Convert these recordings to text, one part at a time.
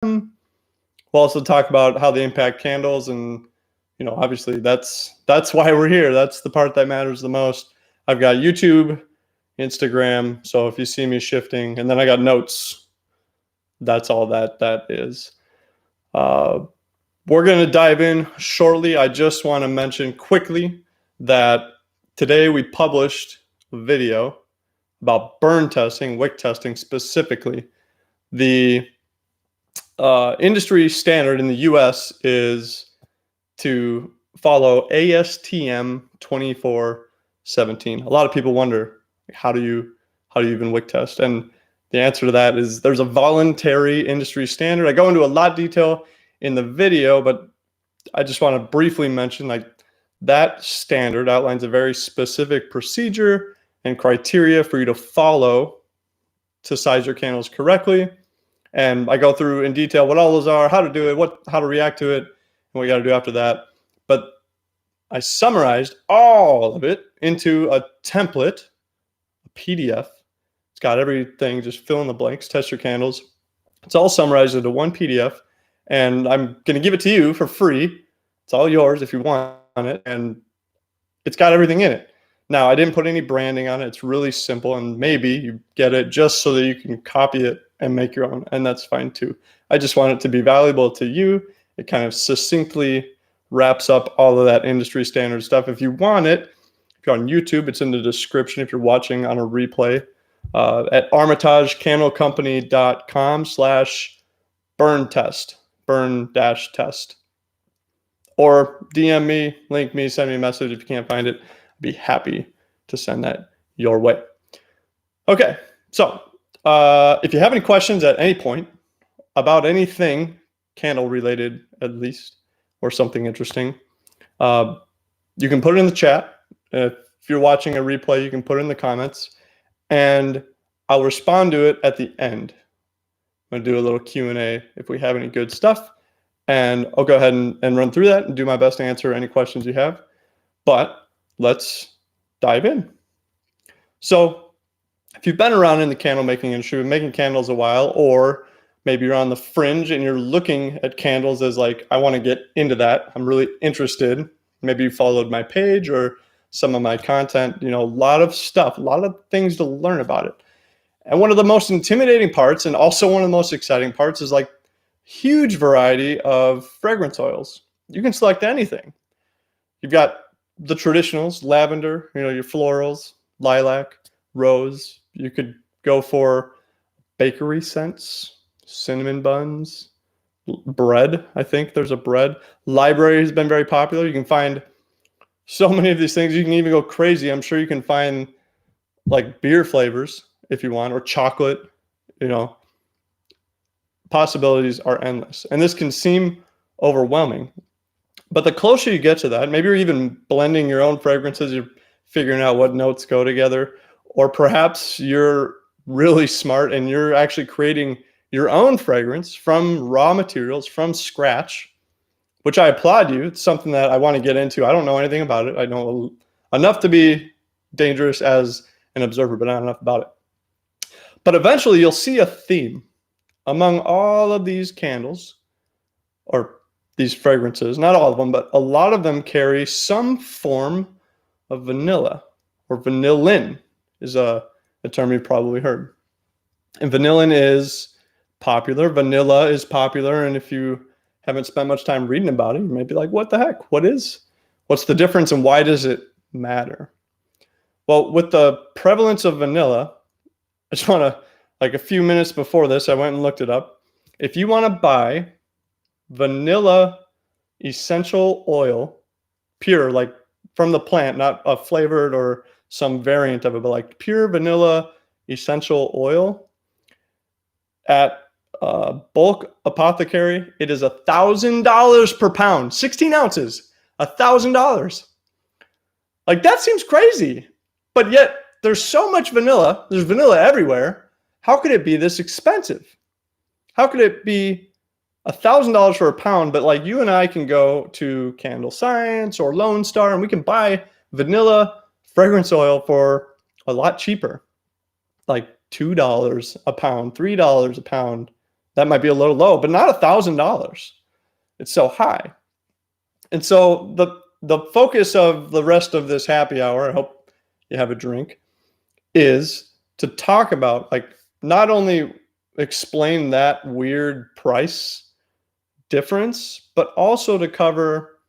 We'll also talk about how they impact candles, and obviously that's why we're here. That's the part that matters the most. I've got YouTube, Instagram, so if you see me shifting, and then I got notes. That's all that is. We're going to dive in shortly. I just want to mention quickly that today we published a video about burn testing, wick testing specifically. The industry standard in the US is to follow ASTM 2417. A lot of people wonder, how do you even wick test? And the answer to that is there's a voluntary industry standard. I go into a lot of detail in the video, but I just want to briefly mention, like, that standard outlines a very specific procedure and criteria for you to follow to size your candles correctly. And I go through in detail what all those are, how to do it, how to react to it, and what you got to do after that. But I summarized all of it into a template, a PDF. It's got everything, just fill in the blanks, test your candles. It's all summarized into one PDF. And I'm going to give it to you for free. It's all yours if you want it. And it's got everything in it. Now, I didn't put any branding on it. It's really simple. And maybe you get it just so that you can copy it and make your own. And that's fine too. I just want it to be valuable to you. It kind of succinctly wraps up all of that industry standard stuff. If you want it, if you're on YouTube, it's in the description. If you're watching on a replay, at armitageCandleCompany.com/burn test. Burn-test. Or DM me, link me, send me a message if you can't find it. I'd be happy to send that your way. Okay, so if you have any questions at any point about anything candle related, at least, or something interesting, you can put it in the chat. If you're watching a replay, you can put it in the comments, and I'll respond to it at the end. I'm going to do a little Q&A if we have any good stuff, and I'll go ahead and run through that and do my best to answer any questions you have. But let's dive in. So if you've been around in the candle making industry, been making candles a while, or maybe you're on the fringe and you're looking at candles as like, I want to get into that, I'm really interested. Maybe you followed my page or some of my content, a lot of stuff, a lot of things to learn about it. And one of the most intimidating parts, and also one of the most exciting parts, is like huge variety of fragrance oils. You can select anything. You've got the traditionals, lavender, your florals, lilac, rose. You could go for bakery scents, cinnamon buns, bread. I think there's a bread. Library has been very popular. You can find so many of these things. You can even go crazy. I'm sure you can find like beer flavors if you want, or chocolate. Possibilities are endless. And this can seem overwhelming. But the closer you get to that, maybe you're even blending your own fragrances, you're figuring out what notes go together, or perhaps you're really smart and you're actually creating your own fragrance from raw materials, from scratch, which I applaud you. It's something that I want to get into. I don't know anything about it. I know enough to be dangerous as an observer, but not enough about it. But eventually you'll see a theme among all of these candles, or these fragrances. Not all of them, but a lot of them carry some form of vanilla, or vanillin is a term you've probably heard. And vanillin is popular. Vanilla is popular. And if you haven't spent much time reading about it, you may be like, what the heck? What's the difference and why does it matter? Well, with the prevalence of vanilla, I just want to, like a few minutes before this, I went and looked it up. If you want to buy vanilla essential oil, pure, like from the plant, not a flavored or some variant of it, but like pure vanilla essential oil at bulk apothecary, it is $1,000 per pound, 16 ounces, $1,000. Like, that seems crazy, but yet there's so much vanilla. There's vanilla everywhere. How could it be this expensive? How could it be $1,000 for a pound, but like you and I can go to Candle Science or Lone Star and we can buy vanilla fragrance oil for a lot cheaper, like $2 a pound, $3 a pound, that might be a little low, but not $1,000. It's so high. And so the focus of the rest of this happy hour, I hope you have a drink, is to talk about, like, not only explain that weird price difference, but also to cover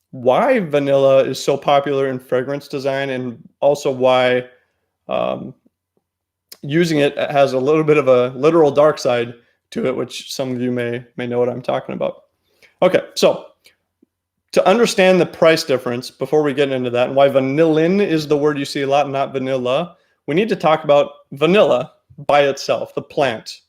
why vanilla is so popular in fragrance design, and also why using it has a little bit of a literal dark side to it, which some of you may know what I'm talking about. Okay, so to understand the price difference, before we get into that, and why vanillin is the word you see a lot, not vanilla, we need to talk about vanilla by itself, the plant.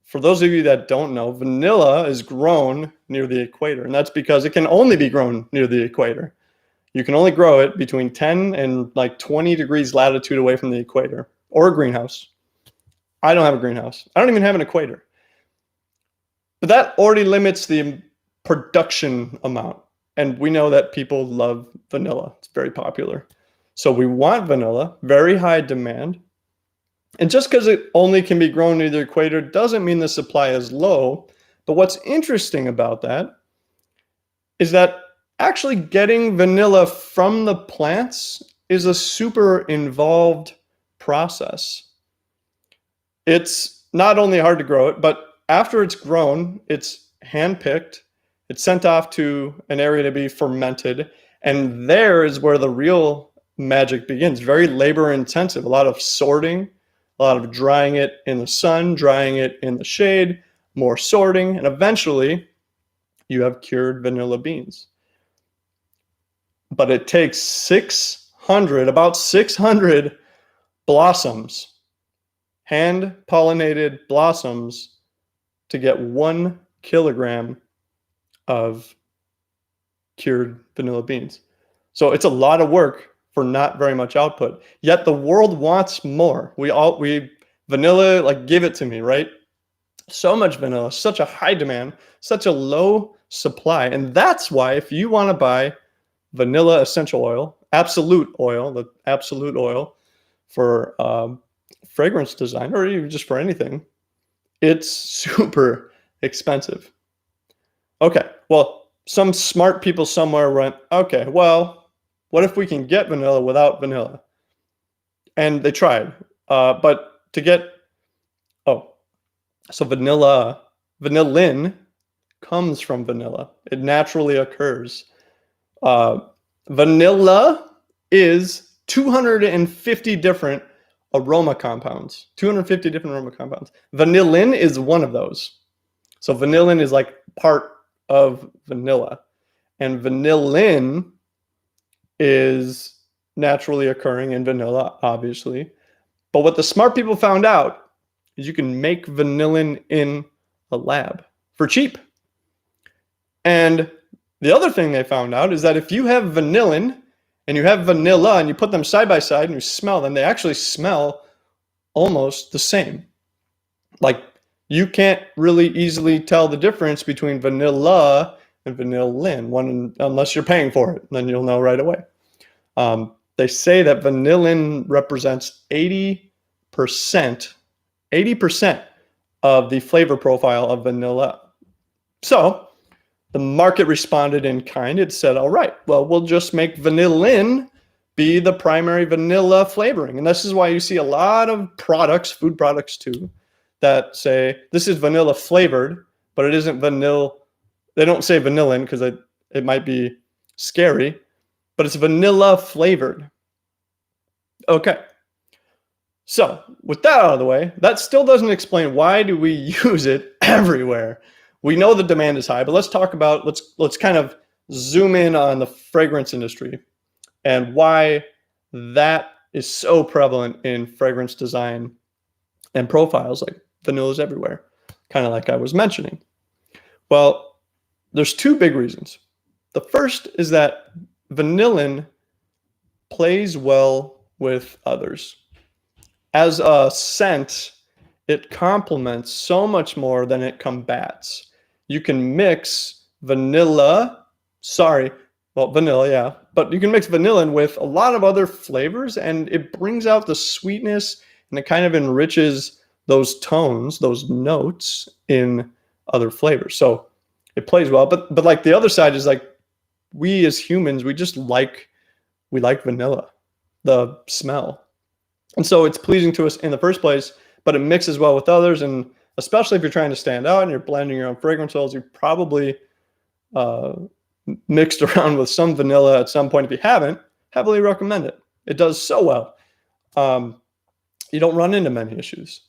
For those of you that don't know, vanilla is grown near the equator, and that's because it can only be grown near the equator. You can only grow it between 10 and like 20 degrees latitude away from the equator, or a greenhouse. I don't have a greenhouse. I don't even have an equator. But that already limits the production amount. And we know that people love vanilla. It's very popular. So we want vanilla, very high demand. And just because it only can be grown near the equator doesn't mean the supply is low. But what's interesting about that is that actually getting vanilla from the plants is a super involved process. It's not only hard to grow it, but after it's grown, it's handpicked, it's sent off to an area to be fermented, and there is where the real magic begins. Very labor intensive, a lot of sorting, a lot of drying it in the sun, drying it in the shade, more sorting, and eventually you have cured vanilla beans. But it takes about 600 blossoms, hand-pollinated blossoms, to get 1 kilogram of cured vanilla beans. So it's a lot of work for not very much output. Yet the world wants more. We vanilla, like, give it to me, right? So much vanilla, such a high demand, such a low supply. And that's why if you want to buy vanilla essential oil, the absolute oil for fragrance design, or even just for anything, it's super expensive. Okay, well, some smart people somewhere went, okay, well, what if we can get vanilla without vanilla? And they tried, but to get, so vanillin comes from vanilla. It naturally occurs. Vanilla is 250 different aroma compounds. 250 different aroma compounds. Vanillin is one of those. So vanillin is like part of vanilla. And vanillin is naturally occurring in vanilla, obviously. But what the smart people found out is you can make vanillin in a lab for cheap. And the other thing they found out is that if you have vanillin and you have vanilla and you put them side by side and you smell them, they actually smell almost the same. Like, you can't really easily tell the difference between vanilla and vanillin, unless you're paying for it. Then you'll know right away. They say that vanillin represents 80% of the flavor profile of vanilla. So the market responded in kind. It said, all right, well, we'll just make vanillin be the primary vanilla flavoring. And this is why you see a lot of products, food products too, that say this is vanilla flavored, but it isn't vanilla. They don't say vanillin because it might be scary, but it's vanilla flavored. Okay. So with that out of the way, that still doesn't explain why do we use it everywhere. We know the demand is high, but let's talk about, let's kind of zoom in on the fragrance industry and why that is so prevalent in fragrance design and profiles. Like, vanilla is everywhere, kind of like I was mentioning. Well, there's two big reasons. The first is that vanillin plays well with others. As a scent, it complements so much more than it combats. You can mix vanilla, yeah, but you can mix vanillin with a lot of other flavors and it brings out the sweetness and it kind of enriches those tones, those notes in other flavors. So it plays well. But like the other side is like, we as humans, we like vanilla, the smell. And so it's pleasing to us in the first place, but it mixes well with others. And especially if you're trying to stand out and you're blending your own fragrance oils, you probably mixed around with some vanilla at some point. If you haven't, heavily recommend it. It does so well. You don't run into many issues.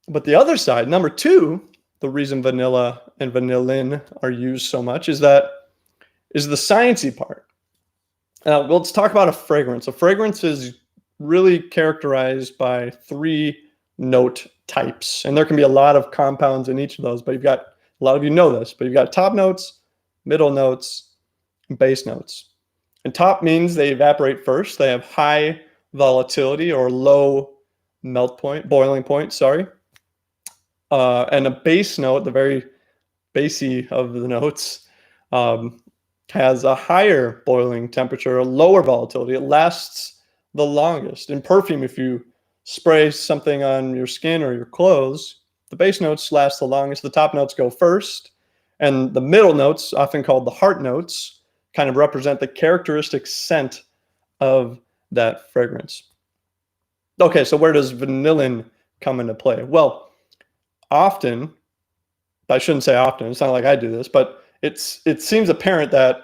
But the other side, number two, the reason vanilla and vanillin are used so much is the sciencey part. Now, let's talk about a fragrance. A fragrance is really characterized by 3 note types, and there can be a lot of compounds in each of those, but you've got, a lot of you know this, but you've got top notes, middle notes, and base notes. And top means they evaporate first. They have high volatility or low boiling point, sorry. And a base note, the very basey of the notes, has a higher boiling temperature, a lower volatility. It lasts the longest. In perfume, if you spray something on your skin or your clothes, the base notes last the longest. The top notes go first, and the middle notes, often called the heart notes, kind of represent the characteristic scent of that fragrance. Okay, so where does vanillin come into play? Well, often, I shouldn't say often, it's not like I do this, but it seems apparent that,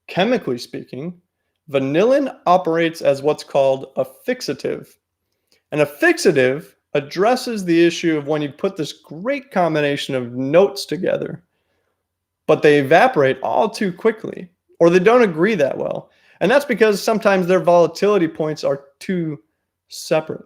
chemically speaking, vanillin operates as what's called a fixative. And a fixative addresses the issue of when you put this great combination of notes together, but they evaporate all too quickly, or they don't agree that well. And that's because sometimes their volatility points are too separate.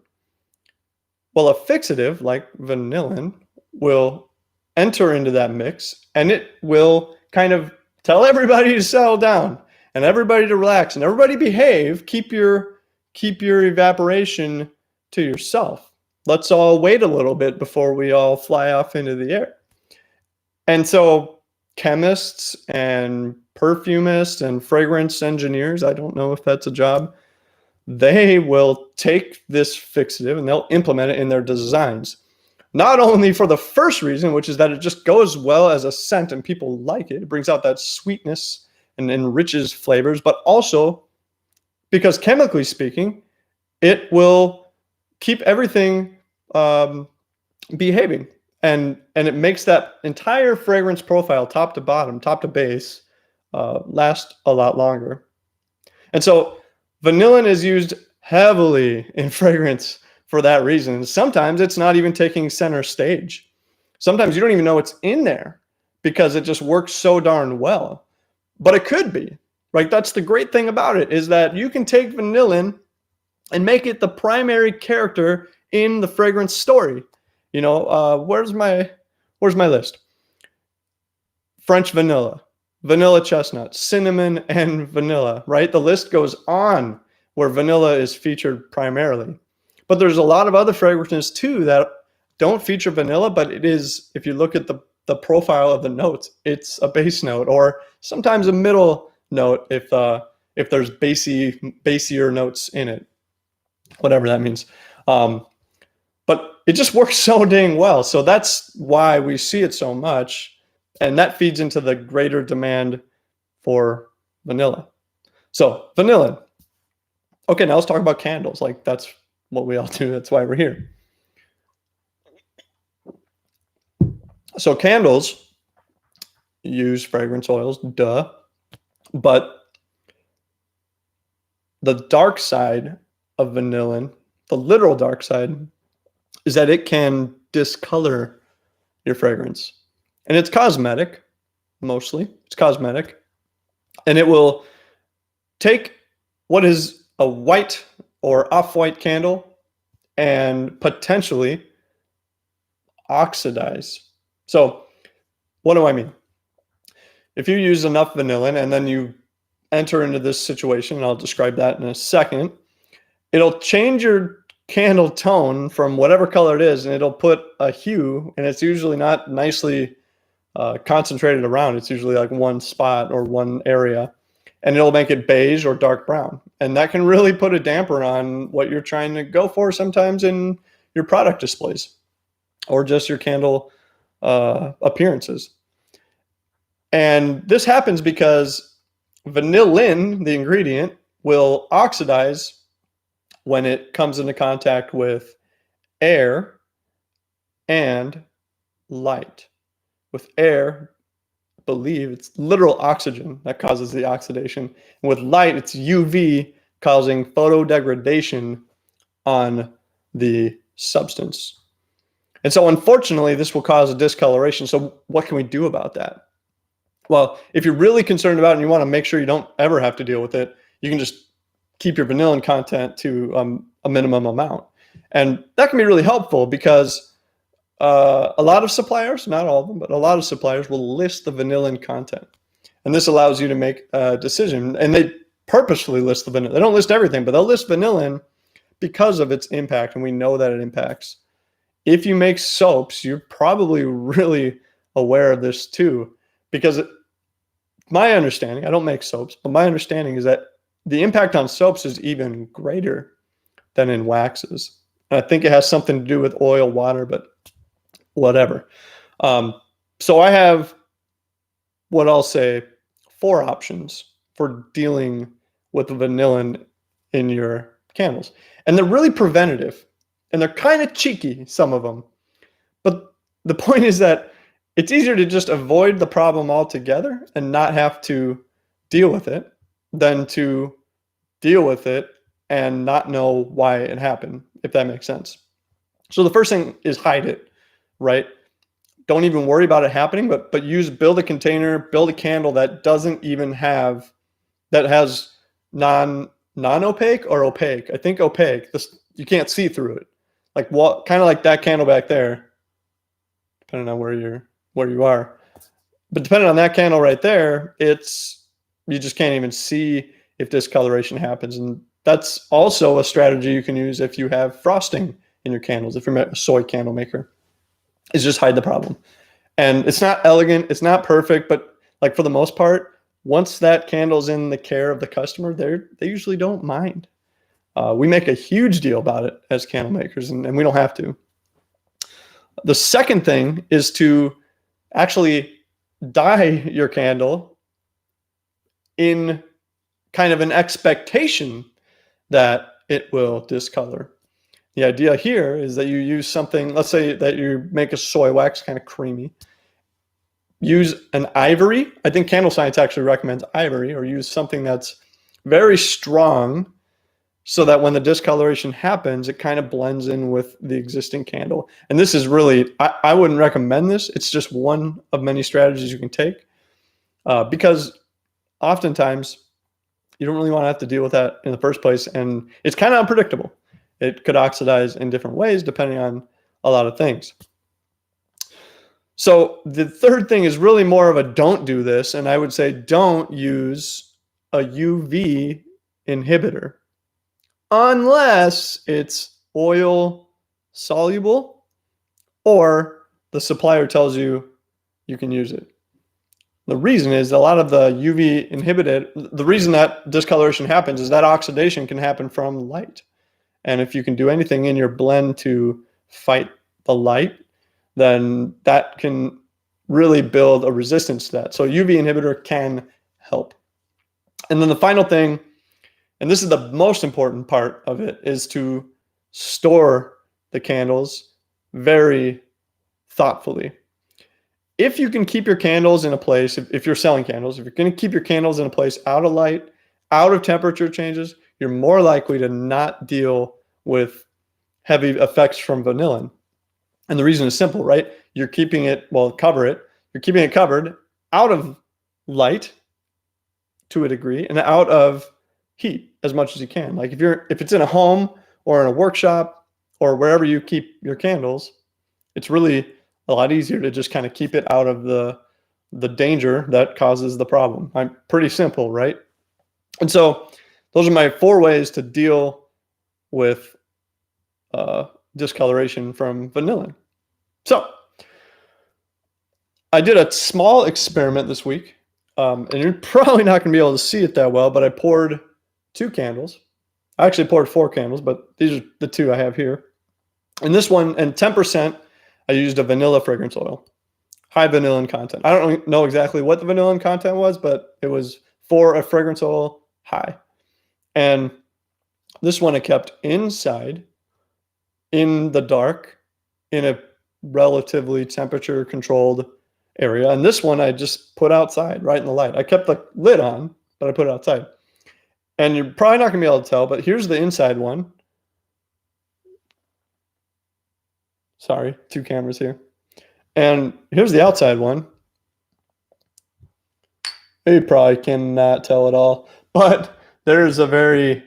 Well, a fixative, like vanillin, will enter into that mix, and it will kind of tell everybody to settle down and everybody to relax and everybody behave. Keep your evaporation to yourself. Let's all wait a little bit before we all fly off into the air. And so chemists and perfumists and fragrance engineers, I don't know if that's a job, they will take this fixative and they'll implement it in their designs. Not only for the first reason, which is that it just goes well as a scent and people like it. It brings out that sweetness and enriches flavors, but also because chemically speaking, it will keep everything behaving. And it makes that entire fragrance profile, top to bottom, top to base, last a lot longer. And so vanillin is used heavily in fragrance for that reason. Sometimes it's not even taking center stage. Sometimes you don't even know it's in there because it just works so darn well. But it could be, right? That's the great thing about it, is that you can take vanillin and make it the primary character in the fragrance story. You know, where's my list? French vanilla, vanilla chestnut, cinnamon, and vanilla, right? The list goes on where vanilla is featured primarily. But there's a lot of other fragrances too that don't feature vanilla, but it is, if you look at the profile of the notes, it's a base note or sometimes a middle note if there's basier notes in it, whatever that means. But it just works so dang well. So that's why we see it so much. And that feeds into the greater demand for vanilla. So vanillin. Okay, now let's talk about candles. Like, that's what we all do. That's why we're here. So candles use fragrance oils, duh. But the dark side of vanillin, the literal dark side, is that it can discolor your fragrance. And it's cosmetic, mostly. It's cosmetic. And it will take what is a white or off-white candle and potentially oxidize. So what do I mean? If you use enough vanillin and then you enter into this situation, and I'll describe that in a second, it'll change your candle tone from whatever color it is, and it'll put a hue, and it's usually not nicely concentrated around. It's usually like one spot or one area, and it'll make it beige or dark brown. And that can really put a damper on what you're trying to go for sometimes in your product displays or just your candle appearances. And this happens because vanillin, the ingredient, will oxidize when it comes into contact with air and light. With air, I believe it's literal oxygen that causes the oxidation. And with light, it's UV causing photodegradation on the substance. And so unfortunately, this will cause a discoloration. So what can we do about that? Well, if you're really concerned about it and you want to make sure you don't ever have to deal with it, you can just keep your vanillin content to a minimum amount. And that can be really helpful because a lot of suppliers, not all of them, but a lot of suppliers will list the vanillin content. And this allows you to make a decision. And they purposefully list the vanillin. They don't list everything, but they'll list vanillin because of its impact. And we know that it impacts. If you make soaps, you're probably really aware of this too, because my understanding, I don't make soaps, but my understanding is that the impact on soaps is even greater than in waxes. And I think it has something to do with oil, water, but whatever. So I have what I'll say 4 options for dealing with the vanillin in your candles. And they're really preventative. And they're kind of cheeky, some of them. But the point is that it's easier to just avoid the problem altogether and not have to deal with it than to deal with it and not know why it happened, if that makes sense. So the first thing is hide it, right? Don't even worry about it happening, but build a container, build a candle that doesn't even have, that has non-opaque or opaque. I think opaque, you can't see through it. Like what, kind of like that candle back there, depending on where you are. But depending on that candle right there, you just can't even see if discoloration happens. And that's also a strategy you can use if you have frosting in your candles. If you're a soy candle maker, is just hide the problem. And it's not elegant, it's not perfect, but like for the most part, once that candle's in the care of the customer, they usually don't mind. We make a huge deal about it as candle makers, and we don't have to. The second thing is to actually dye your candle in kind of an expectation that it will discolor. The idea here is that you use something, let's say that you make a soy wax kind of creamy. Use an ivory. I think Candle Science actually recommends ivory, or use something that's very strong so that when the discoloration happens, it kind of blends in with the existing candle. And this is really, I wouldn't recommend this. It's just one of many strategies you can take because oftentimes you don't really want to have to deal with that in the first place. And it's kind of unpredictable. It could oxidize in different ways depending on a lot of things. So the third thing is really more of a don't do this. And I would say don't use a UV inhibitor unless it's oil soluble or the supplier tells you you can use it. The reason is a lot of the UV inhibited, the reason that discoloration happens is that oxidation can happen from light. And if you can do anything in your blend to fight the light, then that can really build a resistance to that. So UV inhibitor can help. And then the final thing, and this is the most important part of it, is to store the candles very thoughtfully. If you can keep your candles in a place, if you're selling candles, if you're going to keep your candles in a place out of light, out of temperature changes, you're more likely to not deal with heavy effects from vanillin. And the reason is simple, right? You're keeping it, well, cover it. You're keeping it covered out of light to a degree and out of heat as much as you can. Like if it's in a home or in a workshop or wherever you keep your candles, it's really a lot easier to just kind of keep it out of the danger that causes the problem. I'm pretty simple, right? And so those are my 4 ways to deal with discoloration from vanillin. So I did a small experiment this week. And you're probably not going to be able to see it that well, but I poured 2 candles. I actually poured 4 candles, but these are the 2 I have here. And this one, and 10%, I used a vanilla fragrance oil, high vanillin content. I don't know exactly what the vanillin content was, but it was for a fragrance oil high. And this one I kept inside in the dark in a relatively temperature controlled area. And this one I just put outside right in the light. I kept the lid on, but I put it outside. And you're probably not going to be able to tell, but here's the inside one. Sorry, 2 cameras here. And here's the outside one. You probably cannot tell at all, but there's a very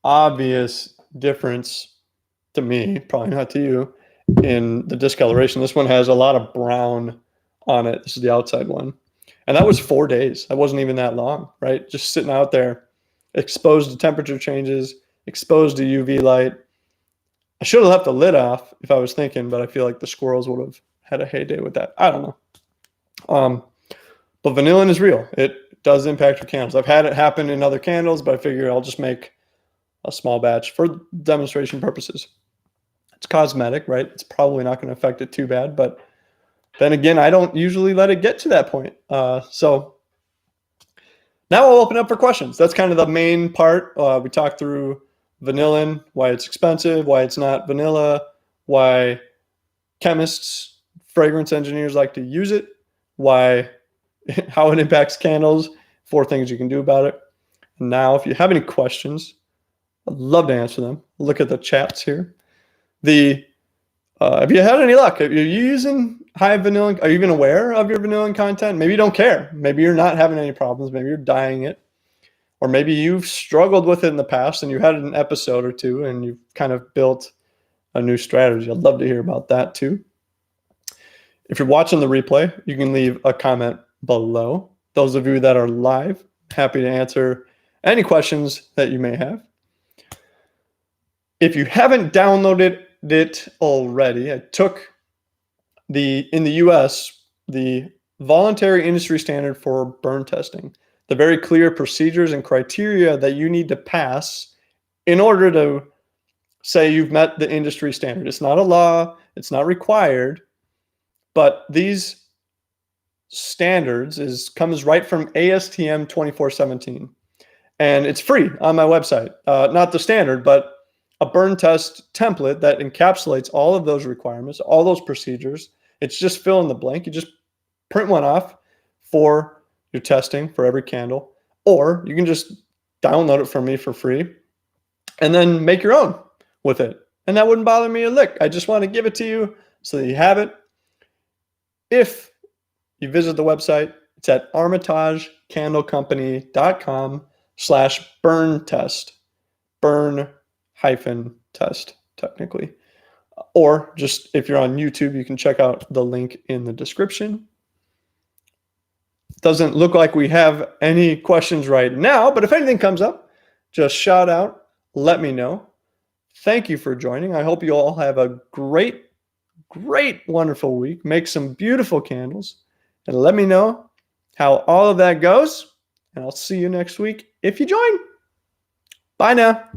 obvious difference to me, probably not to you, in the discoloration. This one has a lot of brown on it. This is the outside one. And that was 4 days. That wasn't even that long, right? Just sitting out there, exposed to temperature changes, exposed to UV light. I should have left the lid off if I was thinking, but I feel like the squirrels would have had a heyday with that. I don't know. But vanillin is real. It does impact your candles. I've had it happen in other candles, but I figure I'll just make a small batch for demonstration purposes. It's cosmetic, right? It's probably not going to affect it too bad, but then again, I don't usually let it get to that point. So now I'll open up for questions. That's kind of the main part. We talked through vanillin, why it's expensive, why it's not vanilla, why chemists, fragrance engineers like to use it, why, how it impacts candles, 4 things you can do about it. And now, if you have any questions, I'd love to answer them. Look at the chats here. Have you had any luck? Are you using high vanillin? Are you even aware of your vanillin content? Maybe you don't care. Maybe you're not having any problems. Maybe you're dying it. Or maybe you've struggled with it in the past and you had an episode or 2 and you've kind of built a new strategy. I'd love to hear about that too. If you're watching the replay, you can leave a comment below. Those of you that are live, happy to answer any questions that you may have. If you haven't downloaded it already, I took in the US, the voluntary industry standard for burn testing, the very clear procedures and criteria that you need to pass in order to say you've met the industry standard. It's not a law, it's not required, but these standards comes right from ASTM 2417. And it's free on my website. Not the standard, but a burn test template that encapsulates all of those requirements, all those procedures. It's just fill in the blank. You just print one off for your testing for every candle, or you can just download it from me for free and then make your own with it. And that wouldn't bother me a lick. I just want to give it to you so that you have it. If you visit the website, it's at armitagecandlecompany.com/burn test, burn-test technically. Or just if you're on YouTube, you can check out the link in the description. Doesn't look like we have any questions right now, but if anything comes up, just shout out, let me know. Thank you for joining. I hope you all have a great, wonderful week. Make some beautiful candles and let me know how all of that goes. And I'll see you next week if you join. Bye now.